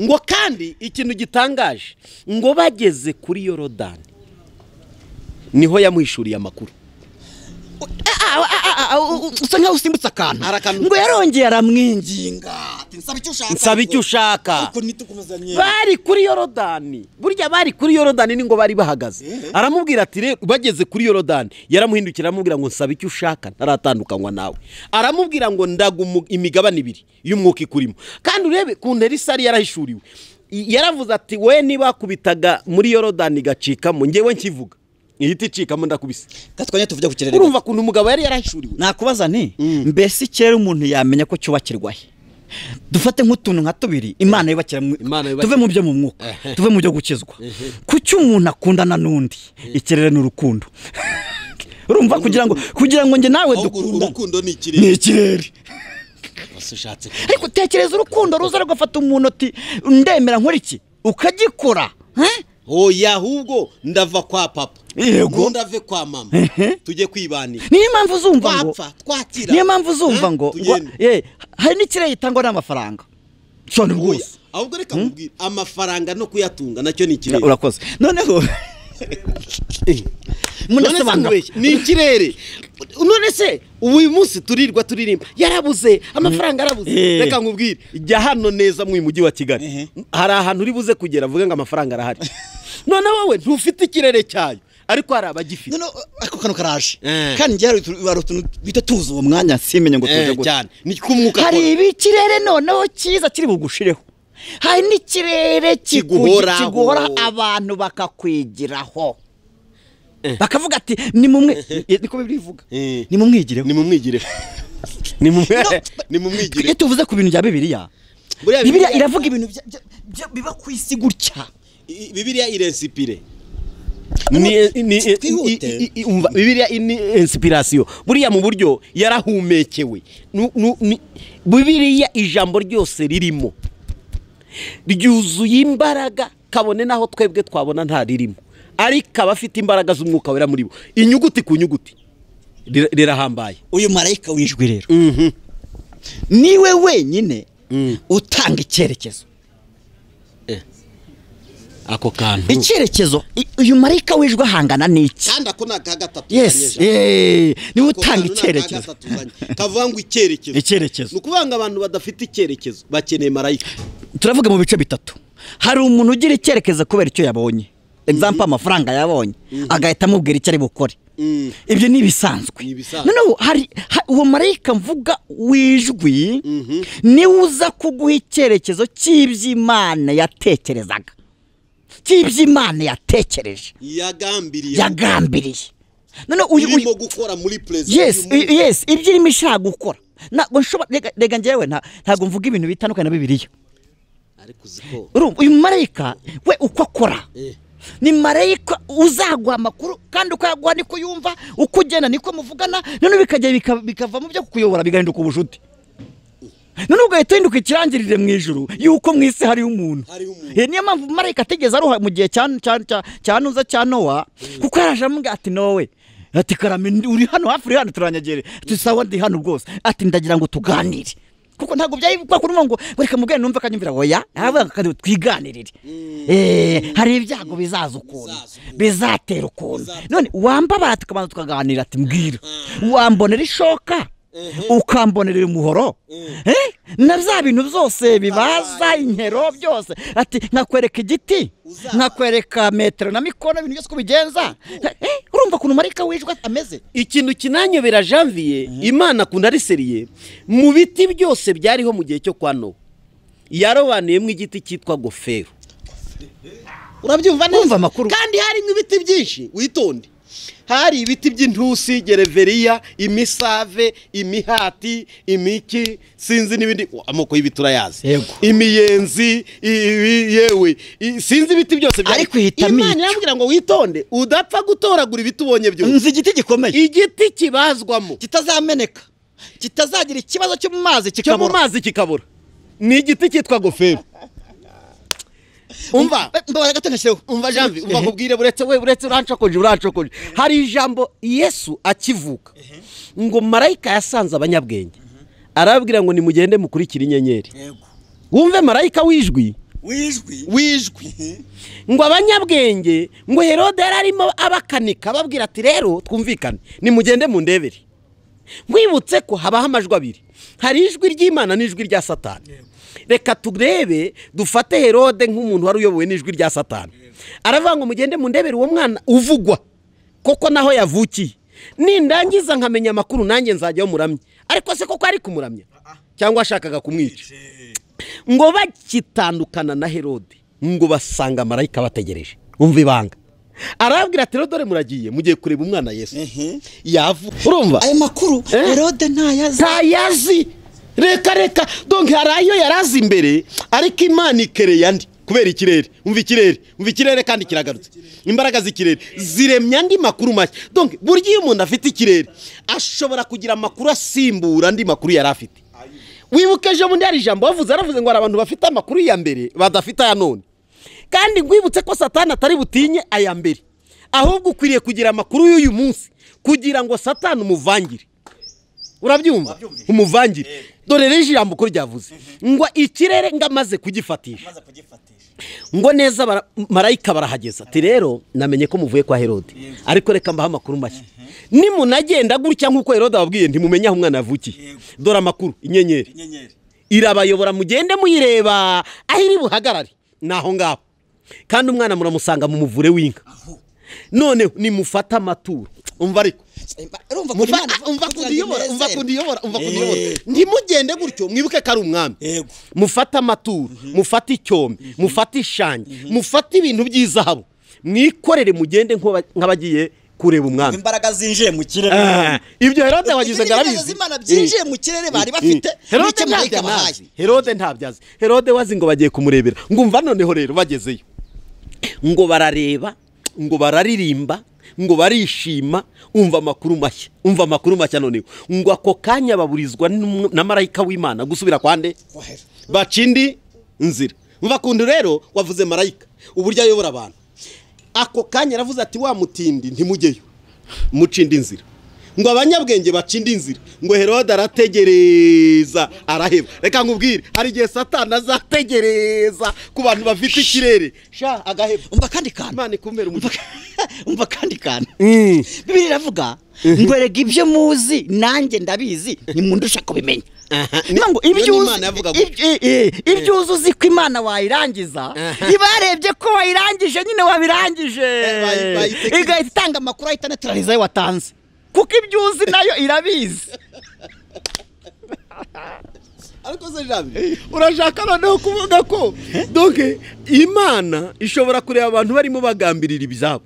Ngo kandi ikintu gitangaje ngo bageze kuri Yorodani niho yamuhishuriye amakuru. Usa nkaho usimbutse akantu ngo yarongeye aramwinginga ati nsaba icyo ushaka. Bari kuri Yorodani, burya bari kuri Yorodani ni ngo bari bahagaze. Aramubwira ati rero bageze kuri Yorodani yaramuhindukira aramubwira ngo nsaba icyo ushaka ntaratandukanywa nawe. Aramubwira ngo ndaga imigabane 2 y'umwuka ikurimo. Kandi urebe ku Elisa yarahishuriwe, yaravuze ati we niba kubitaga muri Yorodani gacikamo ngewe nkivuga ihita icikamo ndakubise. Gatwanya tuvuge ku kirere. Urumva kuntu umugabo yari yarahishuriwe. Nakubaza nti mbese ikirere umuntu yamenya ko cyubakirwa he? Dufate nk'utuntu nka 2 Imana yubakira. Tuve mu byo mu mwuka, tuve mu byo gukizwa. Kuki umuntu akundana n'undi? Ikirere n'urukundo. Urumva kugira ngo nge nawe dukunda. Urukundo ni ikirere. Ni ikirere. Ariko tekereza urukundo ruza rugafata umuntu ati ndemera nkora iki ukagikora. Oya ahubwo ndava kwa papa. Yego ndave kwa mama. Tujye kwibanira. Niyo mpamvu uzumva ngo twakira. Niyo mpamvu uzumva ngo hari n'ikirere gitangwa n'amafaranga. Shone rwose. Ahubwo reka mubwira amafaranga no kuyatunga nacyo ni ikirere. Urakoze. Noneho munasobanura ni ikirere. None se uyu munsi turirimba yarabuze amafaranga arabuze. Reka nkubwire jya hano neza mu mujyi wa Kigali hari ahantu uri buze kugera avuga ngo amafaranga arahari. None wowe ntufite ikirere cyayo ariko hari abagifite. None ako kano karaje kandi ngiye hari utuntu bita tuzo uwo mwanya simenye ngo tuje cyane ni kumwuka. Hari ibikirere noneho cyiza kiri bugushireho, hari n'ikirere kiguhora abantu bakakwigiraho bakavuga ati ni mumwe niko bivuga ni mumwigireho ni mumwigire. Tuvuze ku bintu bya Bibiliya iravuga ibintu biba ku isi gutya. Bibiliya irensipire. Bibiliya ni inspiration. Buriya mu buryo yarahumekewe. Bibiliya ijambo ryose ririmo ryuzuye imbaraga kabone naho twebwe twabona nta ririmo, ariko abafite imbaraga z'umwuka wera muri bo inyuguti ku nyuguti rirahambaye. Uyu marayika wijwi rero niwe wenyine utanga icyerekezo. Ako kantu icyerekezo uyu marayika wijwe ahangana n'iki? Kandi ako naka gatatu. Yes niwe utanga icyerekezo. Kavangwa icyerekezo. Nukubanga abantu badafite icyerekezo bakeneye marayika. Turavuga mu bice 3. Hari umuntu ugira icyerekezo kubera icyo yabonye. Example amafaranga yabonye agahita amubwira icyo ari bukore. Ibyo ni bisanzwe. Noneho hari uwo marayika mvuga wijwi ni uza kuguha icyerekezo cy'iby'Imana yatekerezaga, cy'iby'Imana yatekereje yagambiriye. Noneho urimo gukora muri presence. Yes ibyo irimo ishaka gukora. Ntabwo nshobora rega ngewe ntabwo mvuga ibintu bitandukanye na Bibiliya. Urumva uyu marayika we uko akora ni marayika uzaguha amakuru kandi ukayaguha niko yumva, uko ugenda niko muvugana, none bikajya bikava mu byo kukuyobora bigahinduka ubujuti. None ugahita uhinduka ikirangirire mu ijuru yuko mu isi hari umuntu. Niyo mpamvu marayika ategeza aruha mu gihe cyanuza cya Nowa, kuko yaraje amubwira ati nowe ati karame uri hano hafi uri hano turanyagere tusawa ndi hano rwose ati ndagira ngo tuganire, kuko ntago byayi kwa kuruma ngo reka mubwire numva kanyumvira oya avuga twiganirire. Hari ibyago bizaza ukuntu bizatera ukuntu, none wambabara tukabanza tukaganira ati mbwira wambonera ishoka ukambonera umuhoro na bya bintu byose bibaza inkero byose ati nkakwereka igiti nkakwereka metero na mikono ibintu byose kubigenza. Urumva kuntu marayika wijwe ameze. Ikintu kinanyobera Janvier Imana kunariseriye mu biti byose byariho mu gihe cyo kwa Nowa yarobanuyemo igiti cyitwa gofero. Urabyumva neza amakuru kandi hari ibiti byinshi witonde. hari ibiti by'intusi, gereveriya, imisave, imihati, imiki, sinzi n'ibindi amoko y'ibiti urayazi, imiyenzi, yewe sinzi ibiti byose ariko hitamo Imana yambwira ngo witonde udapfa gutoragura ibiti ubonye byose. nzi igiti gikomeye, igiti kibazwamo kitazameneka, kitazagira ikibazo cyo mu mazi kikabura, ni igiti cyitwa gofero. umva Janvier, umva kubwire buretse urancokoje. Hari ijambo Yesu akivuka ngo marayika yasanze abanyabwenge, arababwira ngo nimugende mukurikira inyenyeri. Wumve marayika wijwi ngo abanyabwenge, ngo Herode yararimo abakanika babwira ati rero twumvikane nimugende mu ndebere. Mwibutse ko habaho amajwi abiri, hari ijwi ry'Imana n'ijwi rya Satani. Reka turebe dufate Herode nk'umuntu wari uyobowe n'ijwi rya Satani. Aravuga ngo mugende mu ndebere uwo mwana uvugwa koko naho yavukiye, nindangiza nkamenya amakuru nanjye nzajyaho muramye. Ariko se koko ari kumuramya cyangwa ashakaga kumwica? Ngo bakitandukana na Herode, ngo basanga marayika bategereje. Umva ibanga, arabwira ati dore muragiye mugiye kureba umwana Yesu yavuka. Urumva ayo makuru Herode ntayazi. Reka donc harayo yarazi imbere, ariko Imana ikereye andi kubera ikirere. Umva ikirere kandi kiragarutse. Imbaraga z'ikirere ziremya andi makuru make. Donc burya iyo umuntu afite ikirere ashobora kugira amakuru asimbura andi makuru yari afite. Wibukeje mu ndari ijambo aravuze ngo abantu bafite amakuru ya mbere badafite aya none. Kandi ngwibutse ko Satani atari butinye aya mbere, ahubwo ukwiriye kugira amakuru y'uyu munsi kugira ngo Satani umuvangire. Urabyumva? Umuvangire. Dore rero ijambo ko ryavuze ngo ikirere ngamaze kugifatisha, ngo neza marayika barahageza ati rero namenye ko muvuye kwa Herode, ariko reka mbaha amakuru make. Nimunagenda gutya nk'uko Herode ababwiye ntimumenya aho umwana yavukiye. Dore amakuru, inyenyeri irabayobora, mugende muyireba aho iri buhagarare naho ngaho, kandi umwana muramusanga mu muvure w'inka. None nimufata amaturo. Umva ariko umva kundiyobora ntimugende gutyo, mwibuke ko ari umwami. Mufata amaturo, mufata icyombe, mufata ishangi, mufata ibintu by'izahabu, mwikorere mugende nk'abagiye kureba umwami. Imbaraga zinjiye mu kirere, ibyo Herode wagize ngarabizi. Imana byinjiye mu kirere bari bafite. Herode ntabyazi. Herode wazi ngo bagiye kumurebera. Ngumva noneho rero bagezeyo, ngo barareba, ngo bararirimba, ngo barishima. Umva amakuru mashya noneho, ngo ako kanya baburizwa na marayika w'Imana gusubira kwande bacindi nzira. Umva kundi rero wavuze marayika uburyo ayobora abantu. Ako kanya aravuze ati wa mutindi ntimugeyo, mucindi nzira. Ngo abanyabwenge bacindi inzira, ngo Herode arategereza araheba. Reka nkubwire, hari igihe Satani azategereza ku bantu bafite ikirere agaheba. Umva kandi kana Imana ikumera umugisha. Umva kandi kana Bibiliya iravuga ngo erega ibyo muzi nanjye ndabizi nimundusha kubimenya. Ngo ibyo uzi ko Imana wayirangiza, ibarebye ko wayirangije nyine wabirangije, igahita itanga amakuru ahita naturaliza ayo watanze, kuko ibyo uzi nayo irabizi. Ariko se Janvier, urashaka noneho kuvuga ko donc Imana ishobora kureba abantu barimo bagambirira ibyabo,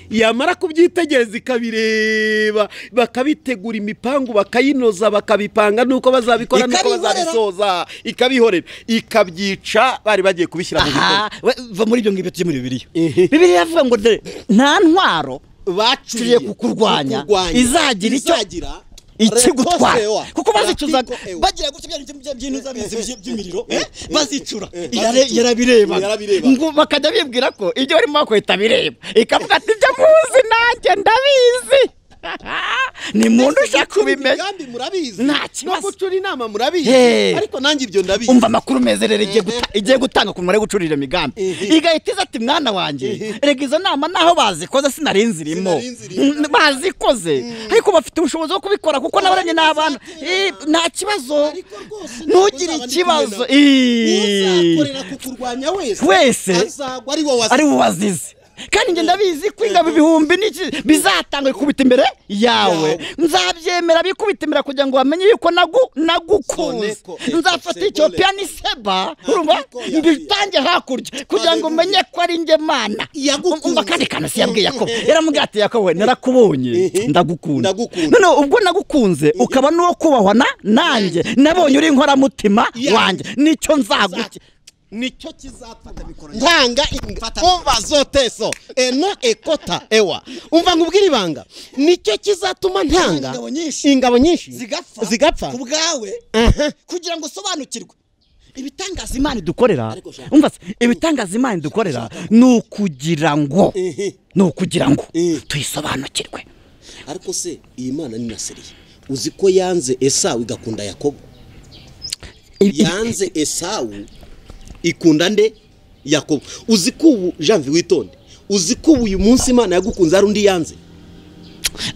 yamara kubyitegereza ikabireba, bakabitegura imipangu, bakayinoza, bakabipanga nuko bazabikora nuko bazabisoza, ikabihorera, ikabyica bari bagiye kubishyira mu bikorwa. Va muri ibyo ngibyo tuje muri Bibiliya. Bibiliya yavuga ngo nta ntwaro baciye kukurwanya izagira icyo ikigutwara, kuko bazicuzaga bagira gutya by'intu zabizi by'imiriro, bazicura yarabireba, ngo bakajya bibwira ko ibyo barimo bakwita bireba, ikavuga ati ibyo muzi nanjye ndabizi. Ni muntu ushaka kubimenya, nta kibazo, no gucura inama murabizi, ariko nanjye ibyo ndabizi. Umva amakuru meze rero igiye gutanga ku mure gucurira imigambi, igahita iza ati mwana wanjye rega izo nama naho bazikoze sinarinzirimo, bazikoze ariko bafite ubushobozi bwo kubikora kuko nabaranye n'abana. Nta kibazo, ntugire ikibazo, uzakorera kukurwanya wese azagwa ari wo wazize. kandi njye ndabizi ko ingabo ibihumbi bizatanga bikubita imbere yawe nzabyemera bikubita imbere kugira ngo bamenye yuko nagukunze nzafata Ethiopia n'Iseba urumva mbitange hakurya kugira ngo umenye ko ari njye Mana umva kandi kana si yabwiye Yakobo yaramubwiye ati Yakobo narakubonye ndagukunda none ubwo nagukunze ukaba nuwo kubahwa nanjye nabonye uri inkoramutima wanjye nicyo nzaguki nicyo kizafata bikora ntanga umva zoteso eno ekota ewa umva ngubwira ibanga nicyo kizatuma ntanga ingabo nyinshi zigapfa kubwawe kugira ngo sobanukirwe ibitangaza Imana dukorera umva ibitangaza Imana dukorera nukugira ngo tuyisobanukirwe ariko se iyi Mana ni naseriye uzi ko yanze Esawu igakunda Yakobo yanze Esawu ikunda nde Yakobo uzi ko ubu Janvier witonde uzi ko uyu munsi Imana yagukunze ari undi yanze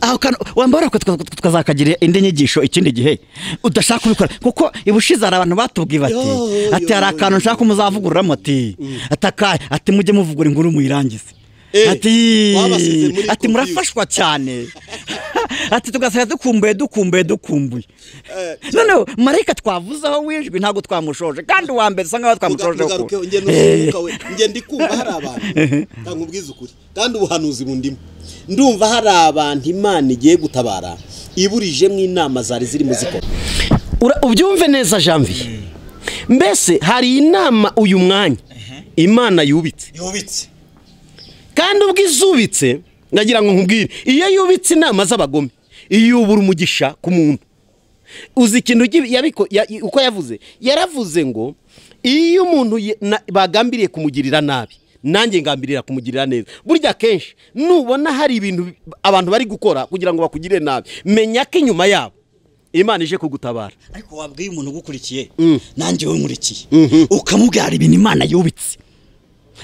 aho wambara ko tukazakagira indi nyigisho ikindi gihe udashaka kubikora kuko ibushize ari abantu batubwiye ati hari akantu nshaka muzavugururamo ati mujye muvugura inkuru muyirangize ati murafashwa cyane ati tugasanga dukumbuye none marayika twavuzeho wijwi ntabwo twamushoje kandi uwa mbere usanga twamushoje nge ndikumva hari abantu nkubwiza ukuri kandi ubuhanuzi bundimo ndumva hari abantu Imana igiye gutabara iburijemo inama zari ziri mu zikora ubyumve neza Janvier mbese hari inama uyu mwanya Imana yubitse kandi ubwo izubitse ngagira ngo nkubwire iyo yubitse inama z'abagome iyo ubura umugisha ku muntu uzi ikintu uko yaravuze ngo iyo umuntu bagambiriye kumugirira nabi nanjye ngambirira kumugirira neza burya kenshi nubona hari ibintu abantu bari gukora kugira ngo bakugire nabi menya ko inyuma yabo Imana ije kugutabara ariko wabwiye umuntu ugukurikiye nanjye we nkurikiye ukamubwira hari ibintu Imana yubitse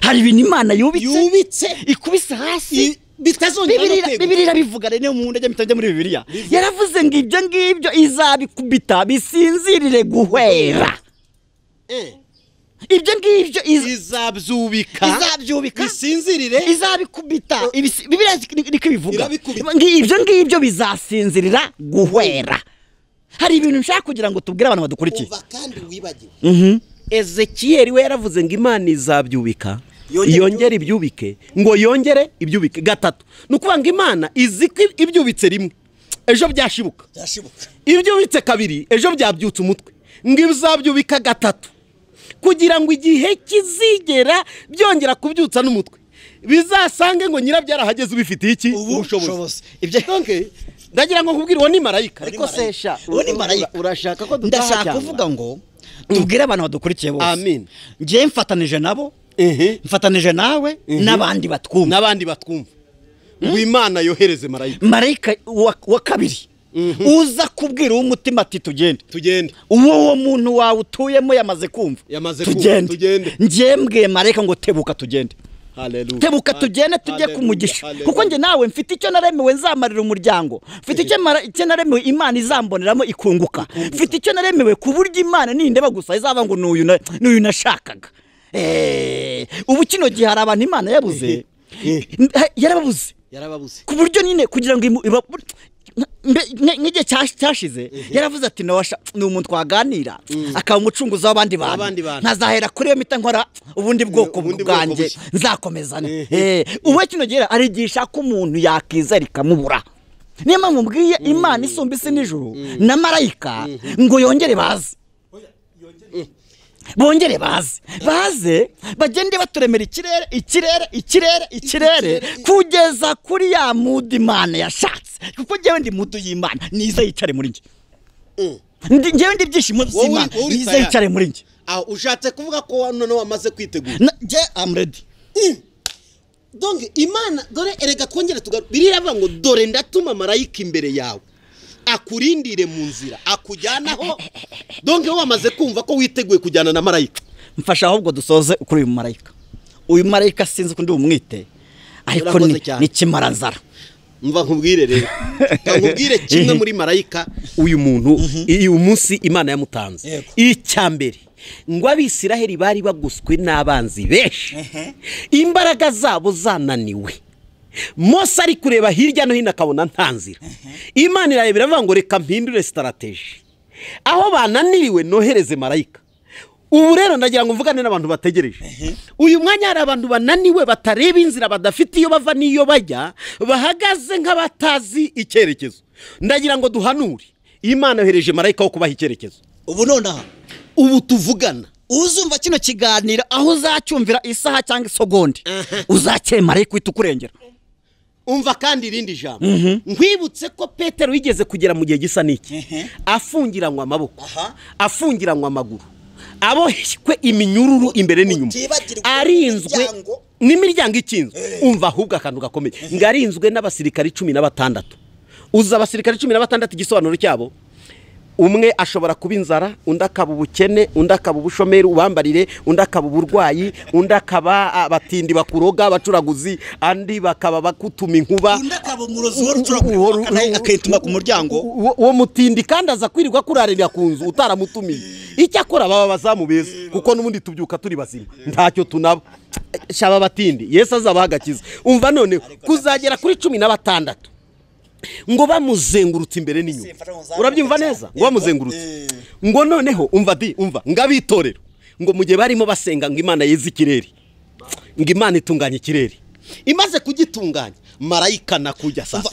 hari ibintu Imana yubitse ikubise hasi Bibiliya bivuga rero mu ndege mitajya muri Bibiliya yaravuze ngo ibyo ngibyo izabikubita bisinzirire guhwera ibyo ngibyo izabyubika bisinzirire izabikubita Bibiliya niko bivuga ibyo ngibyo bizasinzirira guhwera hari ibintu nshaka kugira ngo tubwire abantu badukurikiye kandi wibagiwe Ezekiel we yaravuze ngo Imana izabyubika yongere ibyubike ngo yongere ibyubike gatatu nukuvuga ngo Imana izi ko ibyubitse rimwe ejo byashibuka ibyubitse kabiri ejo byabyutse umutwe ngo izabyubika gatatu kugira ngo igihe kizigera byongera kubyutsa n'umutwe bizasange ngo nyirabyarahageze ubifitiye iki ubushobozi ibyo ndagira ngo nkubwire uwo ni marayika ariko sesha uwo ni marayika urashaka ko ndashaka kuvuga ngo tubwire abantu badukurikiye bose amen ngiye mfatanije nabo mfatanije nawe n'abandi batwumva ngo Imana yohereze marayika wa kabiri uza kubwira umutima ati tugende uwo muntu wawe utuyemo yamaze kumva tugende ngiye mbwiye marayika ngo tebuka tugende tebuka tugende tujye kumugisha kuko nge nawe mfite icyo naremewe nzamarira umuryango mfite icyo naremewe Imana izamboneramo ikunguka mfite icyo naremewe ku buryo Imana nindeba gusa izaba ngo n'uyu nashakaga ubu kino gihe hari abantu Imana yabuze yarababuze ku buryo nyine kugira ngo nk'igihe cyashize yaravuze ati ni umuntu twaganira akaba umucunguzi w'abandi bantu ntazahera kuri iyo mita nkora ubundi bwoko bwanjye nzakomezana ubu kino gihe arigisha ko umuntu yakizera ikamubura niyo mpamvu mbwiye Imana isumba isi n'ijuru na marayika ngo yongere bongere baze bagende baturemera ikirere kugeza kuri ya mudi Imana yashatse kuko ngewe ndi mudu y'Imana niza yicare muri nge ngewe ndi byishimo by'Imana niza yicare muri nge ushatse kuvuga ko none wamaze kwitegura nge am ready donc Imana dore erega twongere biriravuga ngo dore ndatuma marayika imbere yawe akurindire mu nzira akujyanaho donc wamaze kumva ko witeguye kujyana na marayika mfasha ahubwo dusoze kuri uyu marayika sinzi ko ndi umwite ariko ni kimaranzara mva nkubwire rero nkubwire kimwe muri marayika uyu muntu uyu munsi Imana yamutanze icyambere ngo abisiraheli bari baguswe n'abanzi benshi imbaraga zabo zananiwe. Mose ari kureba hirya no hino akabona nta nzira. Imana irarebera avuga ngo reka mpindure strategy, aho bananiriwe nohereze marayika. Ubu rero ndagira ngo mvugane n'abantu bategereje. Uyu mwanya hari abantu bananiwe batareba inzira, badafite iyo bava n'iyo bajya, bahagaze nk'abatazi icyerekezo. Ndagira ngo duhanure, Imana yohereje marayika wo kubaha icyerekezo. Ubu nonaha ubu tuvugana uzumva kino kiganiro aho uzacyumvira isaha cyangwa isogonde uzakire marayika itukurengera. Umva kandi irindi jambo, nkwibutse ko Petero yigeze kugera mu gihe gisa n'iki, afungiranywa amaboko, afungiranywa amaguru, aboheshwe iminyururu imbere n'inyuma, arinzwe n'imiryango ikinzwe. Umva ahubwo akantu gakomeye, ngarinzwe n'abasirikari 16. Uza abasirikari 16 igisobanuro cyabo, umwe ashobora kuba inzara, undi akaba ubukene, undi akaba ubushomeri ubambarire, undi akaba uburwayi, undi akaba abatindi bakuroga abacuraguzi, andi bakaba bakutuma inkuba, undi akaba umurozi akayituma ku muryango. Uwo mutindi kandi aza kwirirwa kurarira ku nzu utaramutumiye. Icyo akora baba bazamu beza, kuko n'ubundi tubyuka turi bazima ntacyo tunaba. Shaba batindi Yesu azabahagakiza. Umva none kuzagera kuri 16 ngo bamuzengurutse imbere n'inyuma. Urabyumva neza? Ngo bamuzengurutse. Ngo noneho umva ngabitorero ngo mu gihe barimo basenga ngo Imana yeze ikirere, ngo Imana itunganye ikirere, imaze kugitunganya marayika nakujya sasa.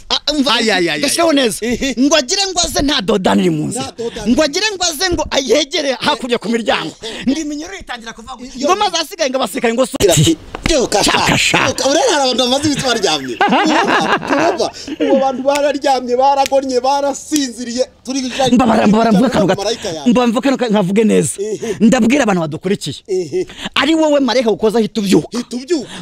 Gashaho neza ngo agire ngo aze nta dodani mu nzu, ngo agire ngo aze ngo ayegere hakurya ku miryango, ngo iminyururu itangira kuva ngo maze asigaye ngo basikaye ngo suti urera abantu bamaze ibiti baryamye. Ubu bantu bararyamye, baragonye, barasinziriye, turi mbamvuka nkavuge neza. Ndabwira abantu badukurikiye, ari wowe marayika ukoza hita ubyuka,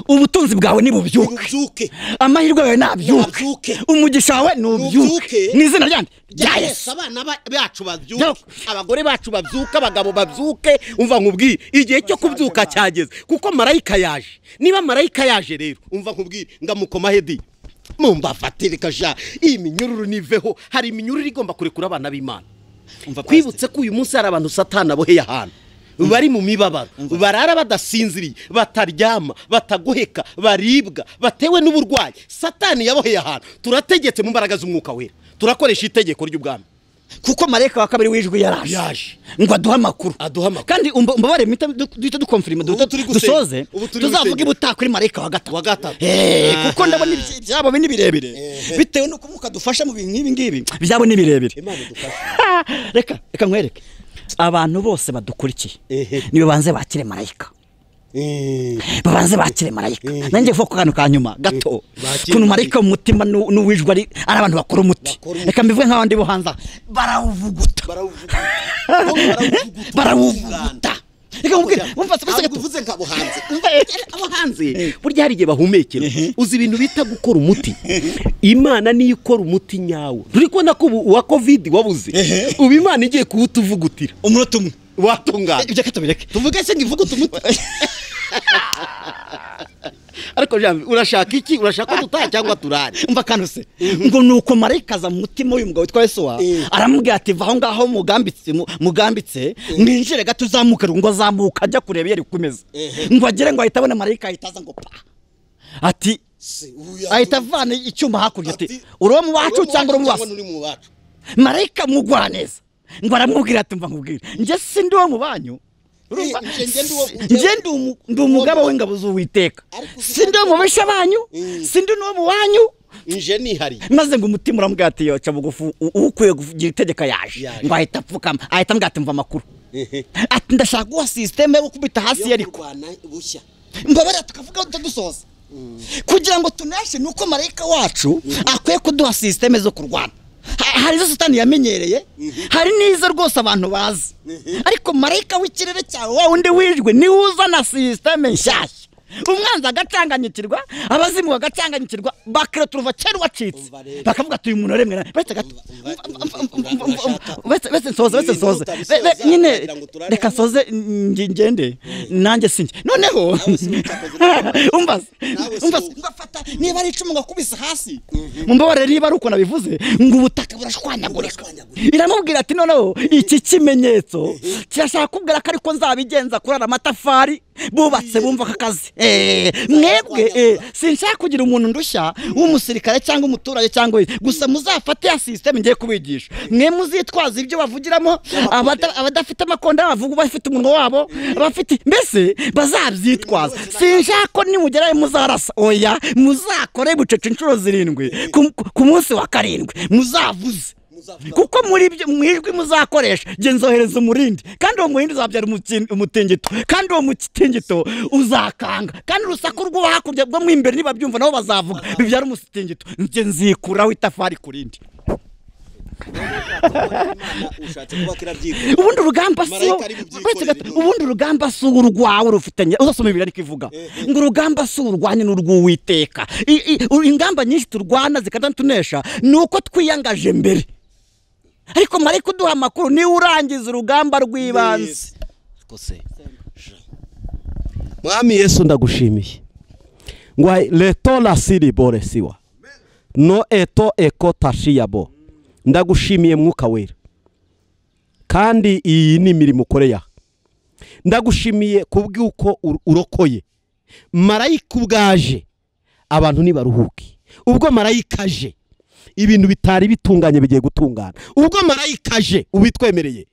ubutunzi bwawe ni bubyuke, amahirwe yawe nabyuke, umugisha wawe nubyuke mu izina ryande rya Yesu. Abana bacu babyuke, abagore bacu babyuke, abagabo babyuke. Umva nkubwire, igihe cyo kubyuka cyageze, kuko marayika yaje. Niba marayika yaje rero, umva nkubwire, ngamukoma hedi mumba fatire kaja iminyururu niveho. Hari iminyururu igomba kurekura abana b'Imana. Kwibutse ko uyu munsi hari abantu Satani aboheye ahantu, bari mu mibabaro, barara badasinziriye, bataryama, batagoheka, baribwa, batewe n'uburwayi. Satani yaboheye ahantu. Turategetse mu mbaraga z'umwuka wera, turakoresha itegeko ry'ubwami, kuko marayika wa kabiri w'ijwi yaraje ngo aduha amakuru. Kandi umbabare duhita dukonfirima dusoze tuzavuga ibutaha kuri marayika wa gatatu. Kuko ndabona ibyabo ni birebire, bitewe n'uko umwuka dufasha mu bintu nk'ibi ngibi, byabo ni birebire. Reka nkwereke abantu bose badukurikiye niwe banze bakire marayika, babanze bakire marayika. Nanjye vuga kantu kanyuma gato, kuno marayika mu mutima n'uwijwe ari abantu bakora umuti. Reka mbivuge nk'abandi bo hanza barawuvuguta. Reka mubwire, umva uvuze nk'abo hanze. Abo hanze burya hari igihe bahumekera. Uzi ibintu bita gukora umuti. Imana niyo ikora umuti nyawo. Turi kubona ko uwa covid wabuze, ubu Imana igiye kuwutuvugutira umunota umwe watungana. Ibyo katubireke tuvuge se ngivuguta umuti. Ariko Janvier, urashaka iki? Urashaka ko dutaha cyangwa turare? Umva kanuse ngo nuko marayika za mutima uyu mugabo witwa Yesu aramubwira ati vaho ngaho mugambitse mwinjire gato uzamuka, ngo azamuka ajya kureba yari kumeza, ngo agere ngo ahita abona marayika ahitaza ngo pa ati ahita vana icyuma hakurya ati uro mu wacu cyangwa uro mu wacu. Marayika mugwa neza ngo aramubwira ati mva nkubwira nje sindi wo mu banyu, ndi umugaba w'ingabo z'Uwiteka, sindi wo mu basha banyu, sindi no mu wanyu, nje nihari. Maze ngo umutima uramubwira ati yoca bugufu ukwiye kugira itegeka yaje, ngo ahita apfukama ahita mbwira ati mva makuru, ati ndashaka guha system yo kubita hasi ariko mbabara tukavuga dusoza kugira ngo tuneshe nuko marayika wacu akwiye kuduha system zo kurwana. Hari zo Satani yamenyereye, hari nizo rwose abantu bazi, ariko marayika w'ikirere cyawe wa undi wijwe ni uzana system nshyashya umwanzi agacanganyikirwa abazimu bagacanganyikirwa bakira turuva kera wacitse bakavuga ati uyu muntu aremwe bese nsoze nyine reka soze ngende nanjye sinjye noneho umbaza ngafata niba ari icumu ngakubisa hasi mumbabare niba ari uko nabivuze ngo ubutaka burashwanyagurika iramubwira ati noneho iki kimenyetso kirashaka kubwira ko ariko nzabigenza kurara amatafari bubatse bumva akazi mwebwe sinshaka kugira umuntu ndushya w'umusirikare cyangwa umuturage cyangwa gusa muzafate ya system ngiye kubigisha mwe muzitwaza ibyo bavugiramo abadafite amakonda bavuga bafite umunwa wabo bafite mbese bazabyitwaza sinshaka ko nimugerayo muzarasa oya muzakore bucece inshuro 7 ku munsi wa 7 muzavuze kuko muri ibyo mwijwi muzakoresha genzohereza umurindi kandi uwo murindi uzabyara umutingito kandi uwo mutingito uzakanga kandi urusaku rwo hakurya bwo mu imbere niba byumva nabo bazavuga bibyara umutingito nje nzikuraho itafari kurindi ubundi urugamba si urwawe rufitanye uzasoma ibiri ariko ivuga ngo urugamba si urwanye n'urw'Uwiteka ingamba nyinshi turwana zikadatunesha nuko twiyangaje mbere ariko mari kuduha amakuru ni urangiza urugamba rw'ibanze kose Mwami Yesu ndagushimiye ngo leto la siribore siwa no eto eko tashiyabo ndagushimiye mwuka wera kandi iyi ni imirimo ukoreya ndagushimiye kubw'uko urokoye marayika ubwaje abantu nibaruhuke ubwo marayika aje ibintu bitari bitunganye bigiye gutungana ubwo marayika aje ubitwemereye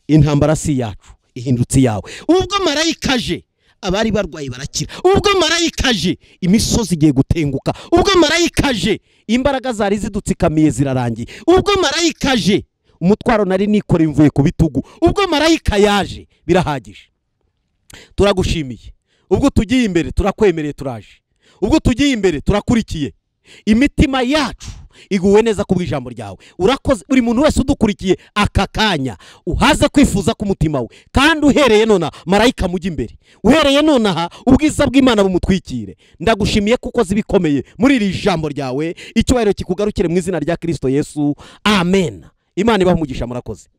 intambara si yacu ihindutse yawe ubwo marayika aje abari barwaye barakira ubwo marayika aje imisozi igiye gutenguka ubwo marayika aje imbaraga zari zidutsikamiye zirarangiye ubwo marayika aje umutwaro nari nikore imvuye ku bitugu ubwo marayika yaje birahagije turagushimiye ubwo tugiye imbere turakwemereye turaje ubwo tugiye imbere turakurikiye imitima yacu iguwe neza kubw'ijambo ryawe urakoze buri muntu wese udukurikiye akakanya uhaze kwifuza ku mutima we kandi uhereye nona marayika mujye imbere uhereye nona ubwiza bw'Imana bumutwikire ndagushimiye kuko zibikomeye muri iri jambo ryawe icyubahiro kikugarukire mu izina rya Kristo Yesu amen Imana ibaha umugisha murakoze